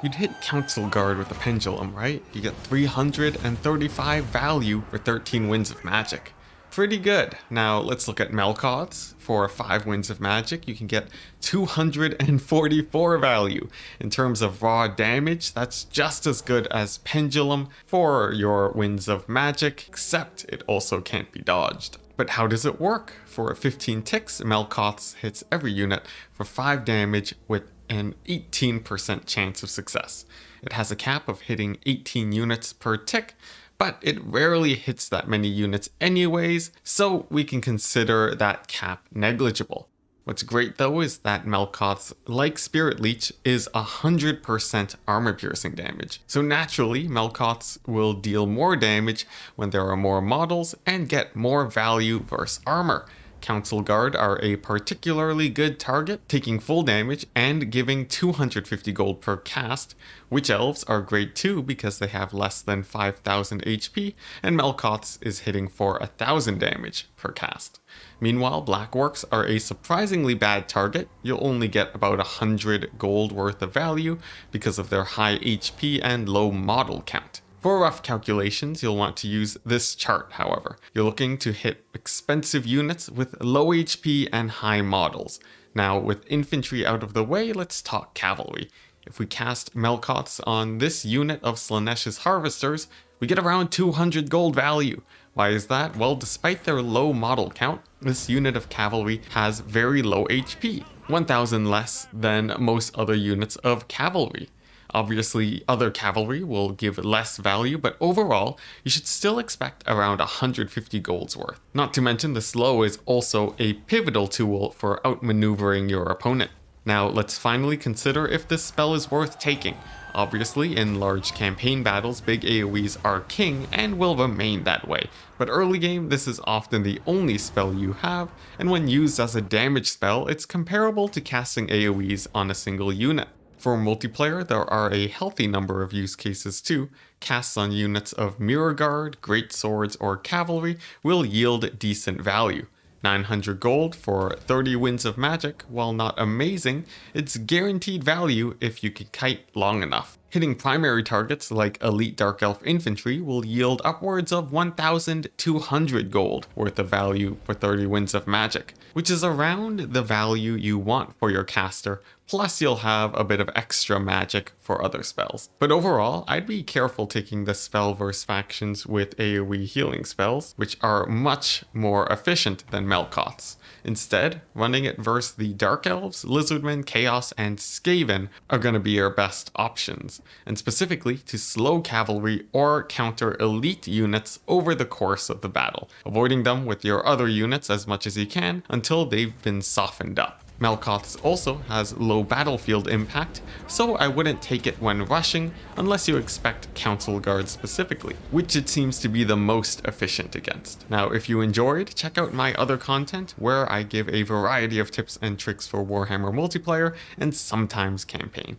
You'd hit Council Guard with a Pendulum, right? You get 335 value for 13 Winds of Magic. Pretty good. Now let's look at Melkoth's. For 5 Winds of Magic, you can get 244 value. In terms of raw damage, that's just as good as Pendulum for your Winds of Magic, except it also can't be dodged. But how does it work? For 15 ticks, Melkoth's hits every unit for 5 damage with an 18% chance of success. It has a cap of hitting 18 units per tick, but it rarely hits that many units anyways, so we can consider that cap negligible. What's great though is that Melkoth's, like Spirit Leech, is 100% armor piercing damage. So naturally, Melkoth's will deal more damage when there are more models and get more value versus armor. Council Guard are a particularly good target, taking full damage and giving 250 gold per cast. Witch Elves are great too because they have less than 5000 HP, and Melkoth's is hitting for 1000 damage per cast. Meanwhile, Black Orcs are a surprisingly bad target. You'll only get about 100 gold worth of value because of their high HP and low model count. For rough calculations, you'll want to use this chart, however. You're looking to hit expensive units with low HP and high models. Now, with infantry out of the way, let's talk cavalry. If we cast Melkoth's on this unit of Slaaneish's Harvesters, we get around 200 gold value. Why is that? Well, despite their low model count, this unit of cavalry has very low HP, 1000 less than most other units of cavalry. Obviously, other cavalry will give less value, but overall, you should still expect around 150 gold's worth. Not to mention, the slow is also a pivotal tool for outmaneuvering your opponent. Now, let's finally consider if this spell is worth taking. Obviously, in large campaign battles, big AoEs are king and will remain that way, but early game, this is often the only spell you have, and when used as a damage spell, it's comparable to casting AoEs on a single unit. For multiplayer, there are a healthy number of use cases too. Casts on units of Mirror Guard, Great Swords, or Cavalry will yield decent value. 900 gold for 30 Winds of Magic, while not amazing, it's guaranteed value if you can kite long enough. Hitting primary targets like Elite Dark Elf Infantry will yield upwards of 1,200 gold worth of value for 30 Winds of Magic, which is around the value you want for your caster, plus you'll have a bit of extra magic for other spells. But overall, I'd be careful taking the spell versus factions with AoE healing spells, which are much more efficient than Melkoth's. Instead, running it versus the Dark Elves, Lizardmen, Chaos, and Skaven are going to be your best options, and specifically to slow cavalry or counter elite units over the course of the battle, avoiding them with your other units as much as you can until they've been softened up. Melkoth's also has low battlefield impact, so I wouldn't take it when rushing unless you expect Council Guard specifically, which it seems to be the most efficient against. Now, if you enjoyed, check out my other content where I give a variety of tips and tricks for Warhammer multiplayer and sometimes campaign.